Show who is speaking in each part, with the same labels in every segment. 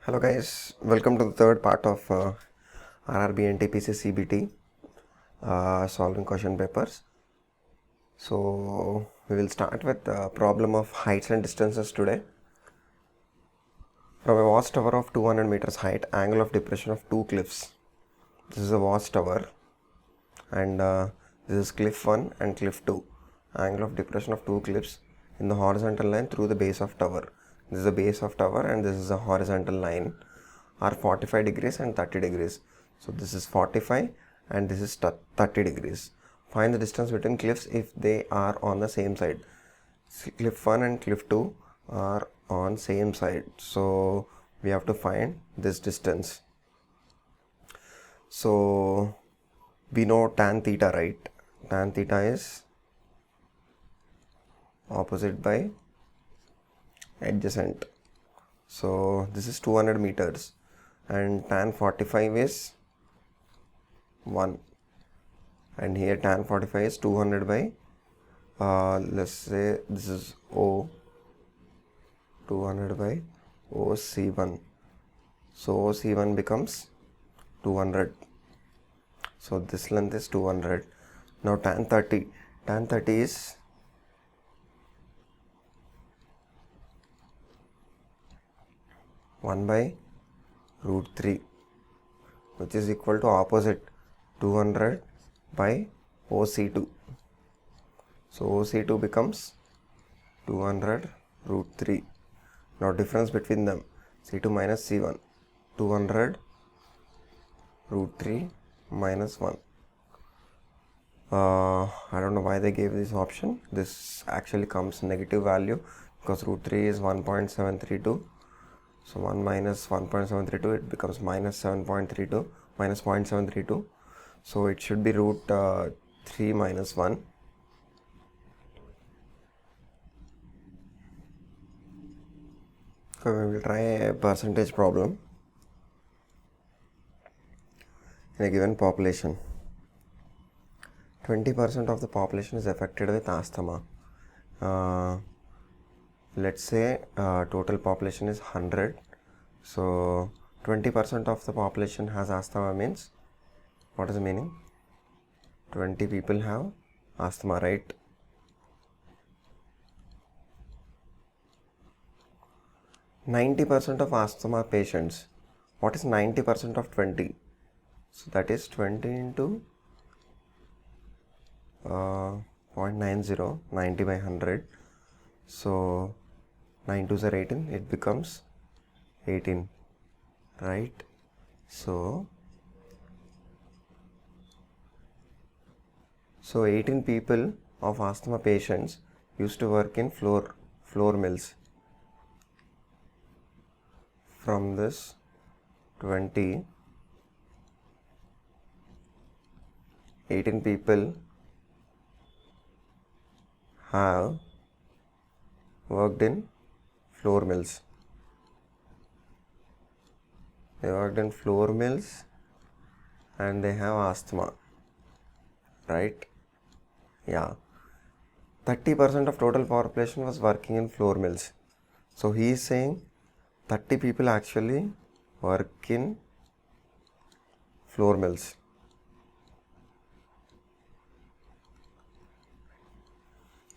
Speaker 1: Hello guys, welcome to the third part of RRB NTPC CBT solving question papers. So we will start with the problem of heights and distances today. From a watchtower of 200 meters height, angle of depression of two cliffs. This is a watchtower and this is cliff 1 and cliff 2. Angle of depression of two cliffs in the horizontal line through the base of tower. This is the base of tower and this is a horizontal line are 45 degrees and 30 degrees. So this is 45 and this is 30 degrees. Find the distance between cliffs if they are on the same side. Cliff 1 and cliff 2 are on same side. So we have to find this distance. So we know tan theta, right? Tan theta is opposite by adjacent. So this is 200 meters and tan 45 is 1 and here tan 45 is 200 by let's say this is O, 200 by OC1. So OC1 becomes 200. So this length is 200. Now tan 30 is 1 by root 3, which is equal to opposite 200 by OC2. So OC2 becomes 200 root 3. Now difference between them, C2 minus C1, 200 root 3 minus 1. I don't know why they gave this option. This actually comes negative value because root 3 is 1.732. So 1 minus 1.732, it becomes minus 7.32, minus 0.732. So it should be root 3 minus 1. So we will try a percentage problem in a given population. 20% of the population is affected with asthma. Let's say total population is 100. So 20% of the population has asthma means, what is the meaning? 20 people have asthma, right? %90 of asthma patients. What is 90% of 20? So that is 20 into 0.90, 90 by 100. So 9 2s are 18, it becomes 18, right? So 18 people of asthma patients used to work in floor mills. From this 20, 18 people have worked in floor mills. They worked in floor mills and they have asthma, right? Yeah. 30% of total population was working in floor mills. So he is saying 30 people actually work in floor mills.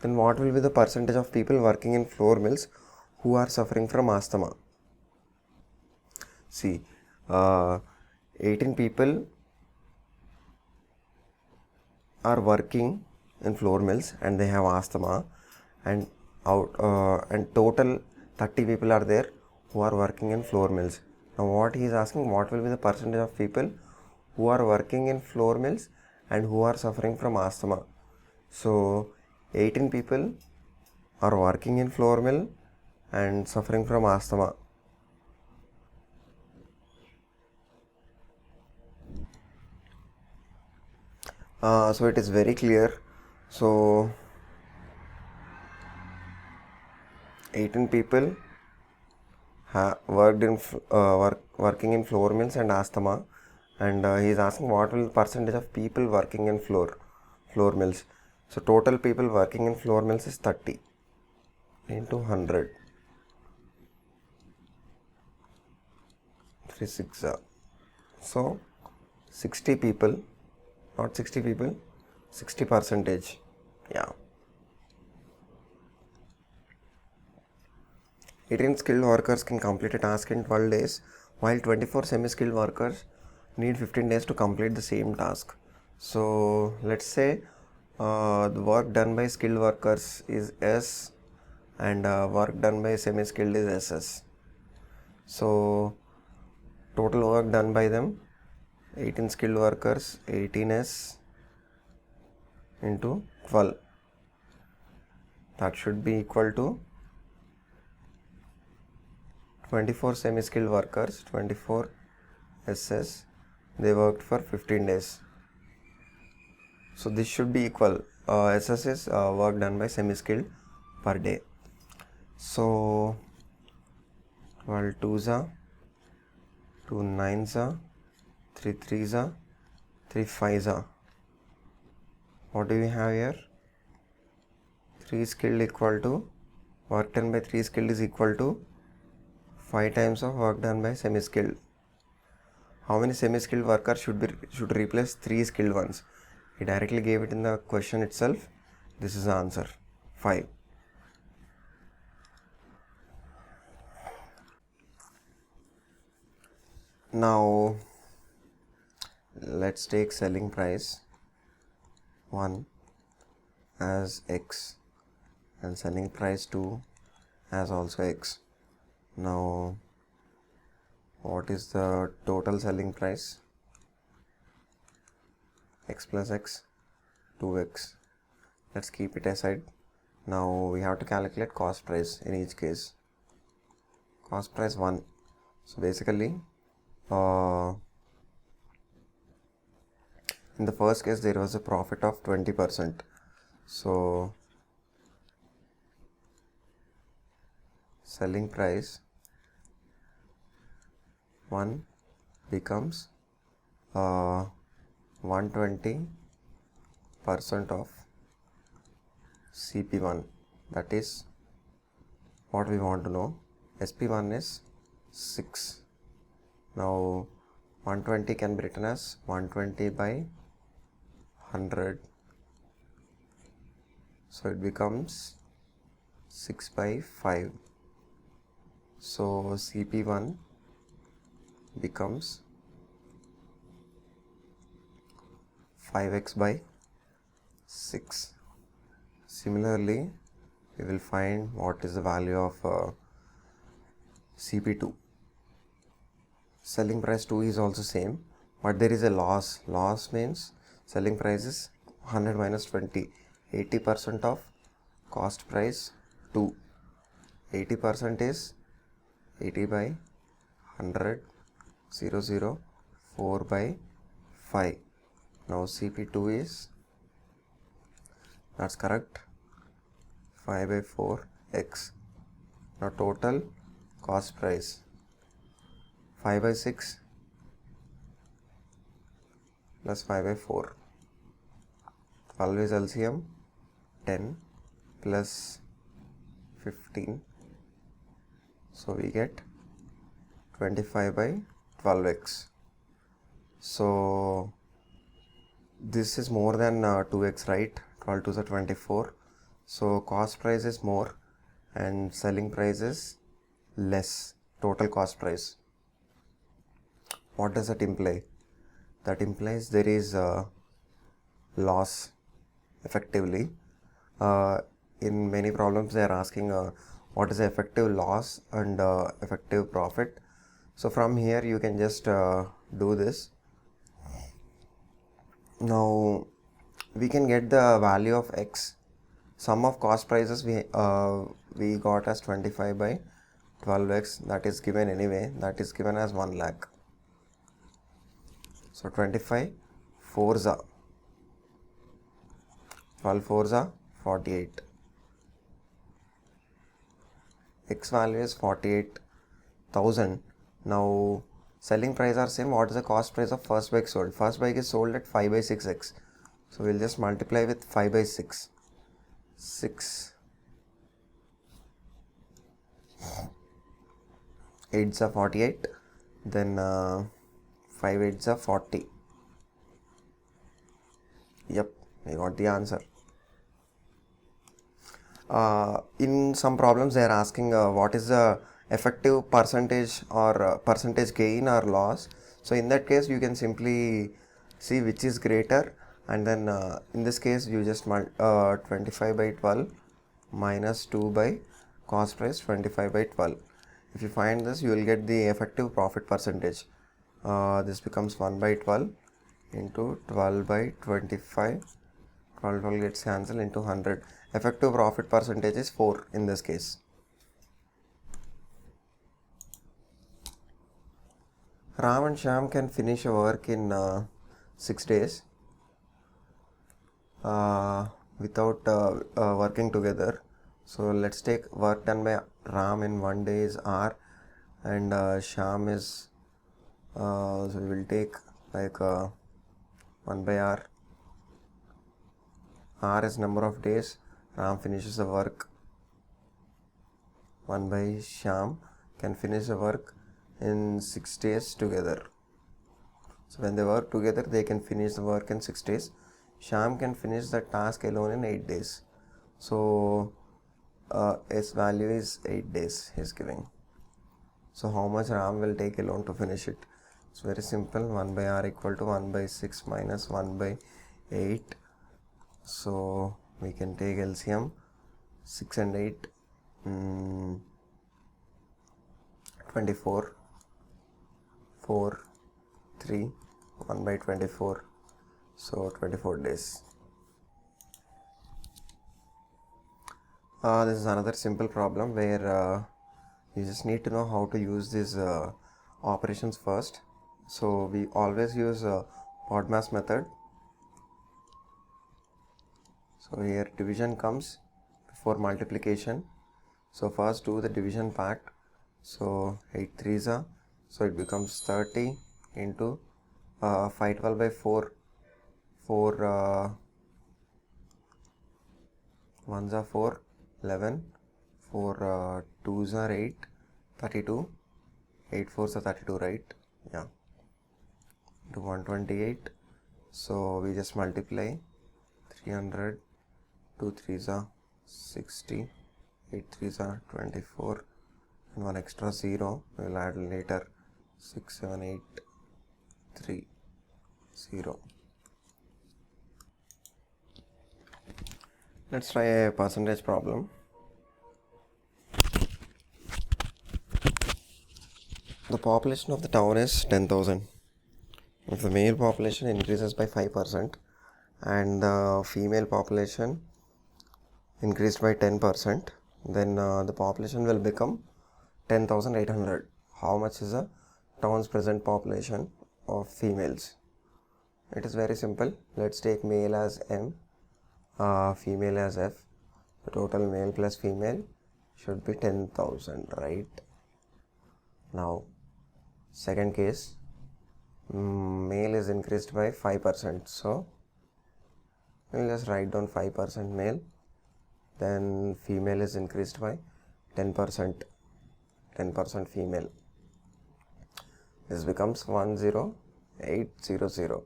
Speaker 1: Then what will be the percentage of people working in floor mills who are suffering from asthma? See, 18 people are working in floor mills and they have asthma, and total 30 people are there who are working in floor mills. Now what he is asking, what will be the percentage of people who are working in floor mills and who are suffering from asthma? So 18 people are working in floor mill and suffering from asthma. So it is very clear. So 18 people worked in working in floor mills and asthma, and he is asking what will the percentage of people working in floor mills. So total people working in floor mills is 30 into 100. 3 6 so 60 people, not 60 people, 60 percentage. Yeah, 18 skilled workers can complete a task in 12 days, while 24 semi-skilled workers need 15 days to complete the same task. So let's say the work done by skilled workers is S and work done by semi-skilled is SS. So total work done by them, 18 skilled workers, 18S into 12, that should be equal to 24 semi-skilled workers, 24 SS, they worked for 15 days. So this should be equal, SS is work done by semi-skilled per day. So 12 2s are 2 9s are 3 3s are 3 5s are. What do we have here? 3 skilled equal to work done by 3 skilled is equal to 5 times of work done by semi-skilled. How many semi-skilled workers should replace 3 skilled ones? He directly gave it in the question itself. This is the answer, 5. Now let's take selling price 1 as X and selling price 2 as also X. Now what is the total selling price? X plus X, 2X. Let's keep it aside. Now we have to calculate cost price in each case. Cost price 1. So basically in the first case there was a profit of 20%. So selling price 1 becomes 120% of CP1. That is what we want to know. SP1 is 6. Now 120 can be written as 120 by 100. So it becomes 6 by 5. So CP1 becomes 5x by 6. Similarly, we will find what is the value of CP2. Selling price 2 is also same, but there is a loss. Loss means selling price is 100 minus 20. 80% of cost price 2. 80% is 80 by 100, 0, 4 by 5. Now CP2 is, that's correct, 5 by 4x. Now total cost price 5 by 6 plus 5 by 4. 12 is LCM, 10 plus 15. So we get 25 by 12x. So this is more than 2x, right? 12 to the 24. So cost price is more and selling price is less, total cost price. What does that imply? That implies there is a loss effectively. In many problems they are asking what is the effective loss and effective profit. So from here you can just do this. Now we can get the value of X. Sum of cost prices we got as 25 by 12x, that is given anyway, that is given as 1 lakh. So 25 4s are 12 4s are 48. X value is 48,000. Now selling price are same. What is the cost price of first bike sold? First bike is sold at 5 by 6x. So we'll just multiply with 5 by 6. 6 8s are 48. then 5 8s are 40. Yep, we got the answer. In some problems they are asking what is the effective percentage or percentage gain or loss. So in that case you can simply see which is greater, and then in this case you just 25 by 12 minus 2 by cost price 25 by 12. If you find this, you will get the effective profit percentage. This becomes 1 by 12 into 12 by 25. 12 gets cancelled into 100. Effective profit percentage is 4 in this case. Ram and Shyam can finish a work in 6 days without working together. So let's take work done by Ram in 1 day is R, and Shyam is so we will take like 1 by R. R is number of days Ram finishes the work. 1 by Shyam can finish the work in 6 days together. So when they work together, they can finish the work in 6 days. Shyam can finish the task alone in 8 days. So its value is 8 days he is giving. So how much Ram will take alone to finish it? It's very simple. 1 by R equal to 1 by 6 minus 1 by 8. So we can take LCM 6 and 8, 24, 4, 3, 1 by 24, so 24 days. This is another simple problem where you just need to know how to use these operations first. So we always use BODMAS method. So here division comes before multiplication. So first do the division part. So 8 3s are, so it becomes 30 into 512 by 4. 4 1s are 4, 11, 4 2s are 8, 32, 8 4s are 32, right? Yeah. To 128. So we just multiply 300, 2 3s are 60, 8 3s are 24, and 1 extra 0 we will add later. 6 7 8 3 0. Let's try a percentage problem. The population of the town is 10,000. If the male population increases by 5% and the female population increased by 10%, then the population will become 10,800. How much is the town's present population of females? It is very simple. Let's take male as M, female as F. The total male plus female should be 10,000, right? Now, second case, male is increased by 5%. So, we'll just write down 5% male. Then female is increased by 10%. 10% female. This becomes 10800.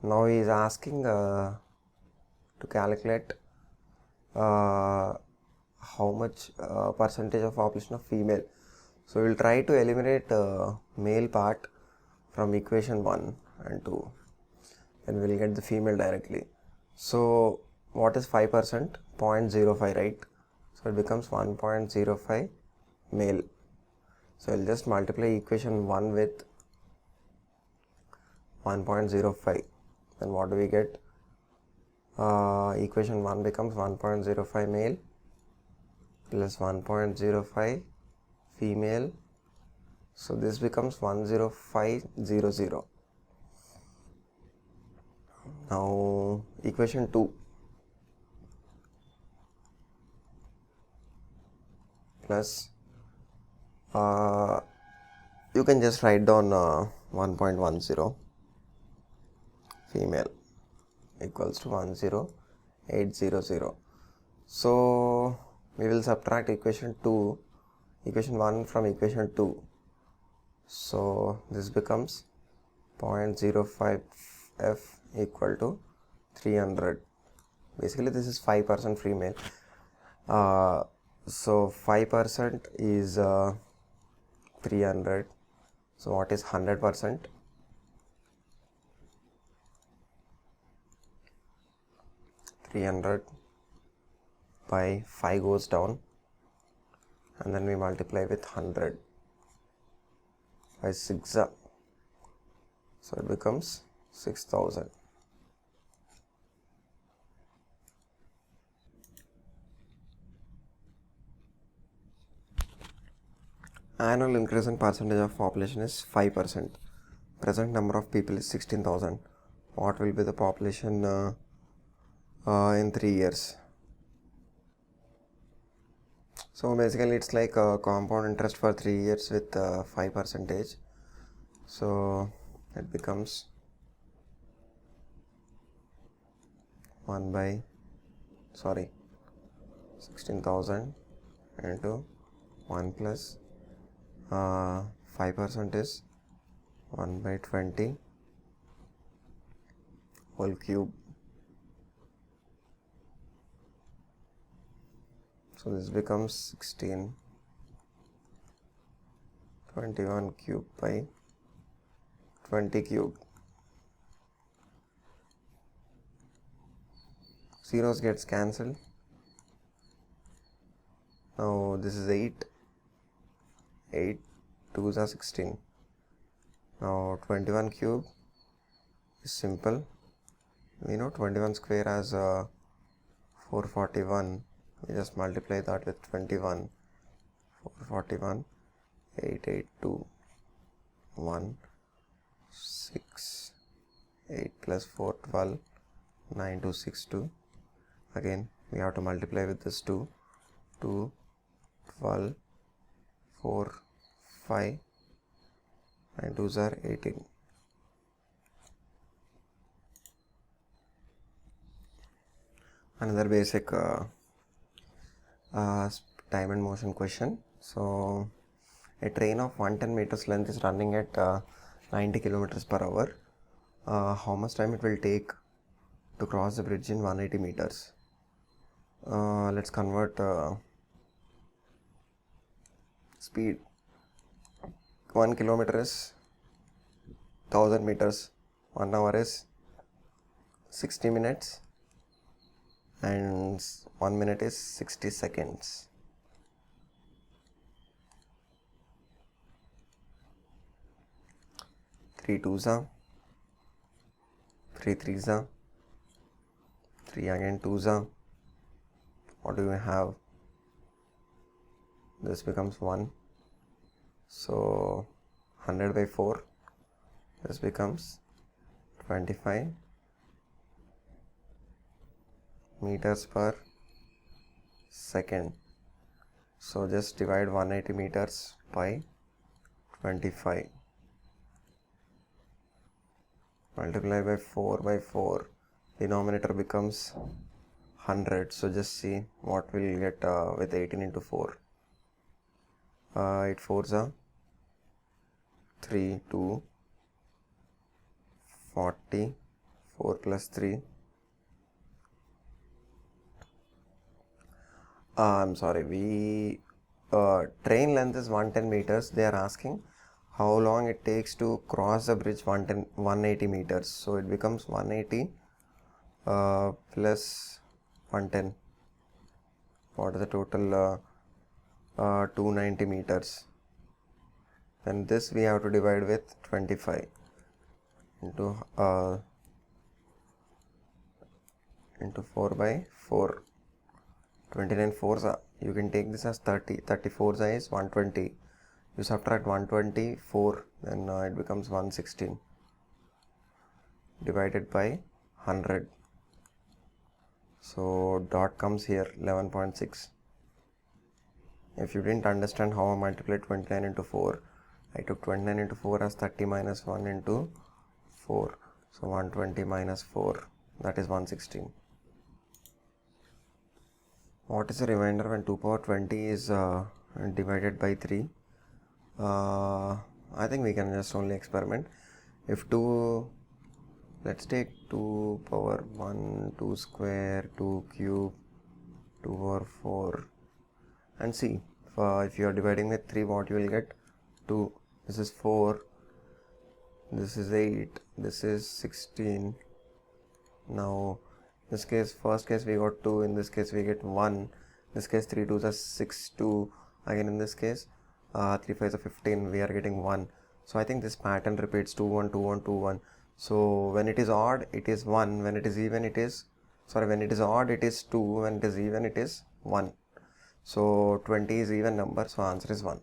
Speaker 1: Now he is asking to calculate how much percentage of population of female. So we will try to eliminate male part from equation 1 and 2, and we will get the female directly. So what is 5%? 0.05, right? So it becomes 1.05 male. So I'll just multiply equation 1 with 1.05. Then what do we get? Equation 1 becomes 1.05 male plus 1.05 female. So this becomes 10500. Now equation 2 plus you can just write down 1.10 female equals to 10800. So we will subtract equation 1 from equation 2. So this becomes 0.05 F equal to 300. Basically this is 5% free meal. So 5% is 300. So what is 100%? 300 by 5 goes down, and then we multiply with 100 by 6, so it becomes 6000. Annual increase in percentage of population is 5%. Present number of people is 16,000. What will be the population in 3 years? So basically it's like a compound interest for 3 years with 5%. So it becomes 16,000 into 1 plus 5% is 1 by 20 whole cube. So this becomes 16, 21 cube by 20 cube. Zeros gets cancelled. Now this is 8. 8 2s are 16. Now 21 cube is simple. We know 21 square as 441. We just multiply that with 21. 441, 882, 1, 6, 8 plus 4, 12, 9, 2, 6, 2. Again, we have to multiply with this 2. 2, 12, 4, 5, 9 2s are 18. Another basic time and motion question. So a train of 110 meters length is running at 90 kilometers per hour. How much time it will take to cross the bridge in 180 meters? Let's convert speed. 1 kilometer is 1000 meters. 1 hour is 60 minutes. And 1 minute is 60 seconds. 3 2s are 3 3s are 3 again 2s are. What do we have? This becomes 1. So 100 by 4. This becomes 25 meters per second. So just divide 180 meters by 25. Multiply by 4. Denominator becomes 100. So just see what we'll get with 18 into 4. 8 4s are 3, 2, 40, 4 plus 3. I'm sorry, train length is 110 meters. They are asking how long it takes to cross the bridge 180 meters. So it becomes 180 plus 110. What is the total? 290 meters. Then this we have to divide with 25 into 4 by 4. 29 4s are, you can take this as 30. 34 is 120. You subtract 124, then it becomes 116 divided by 100. So dot comes here, 11.6. If you didn't understand how I multiplied 29 into 4, I took 29 into 4 as 30 minus 1 into 4. So 120 minus 4, that is 116. What is the remainder when 2 power 20 is divided by 3? I think we can just only experiment. If 2, let's take 2 power 1, 2 square, 2 cube, 2 power 4, and see if you are dividing with 3, what you will get. 2, this is 4, this is 8, this is 16. Now in this case, first case we got 2, in this case we get 1, in this case 3 2s are 6, 2, again in this case 3 5s are 15, we are getting 1. So I think this pattern repeats 2 1 2 1 2 1. So when it is odd it is 1, when it is even it is, when it is odd it is 2, when it is even it is 1. So 20 is even number, so answer is 1.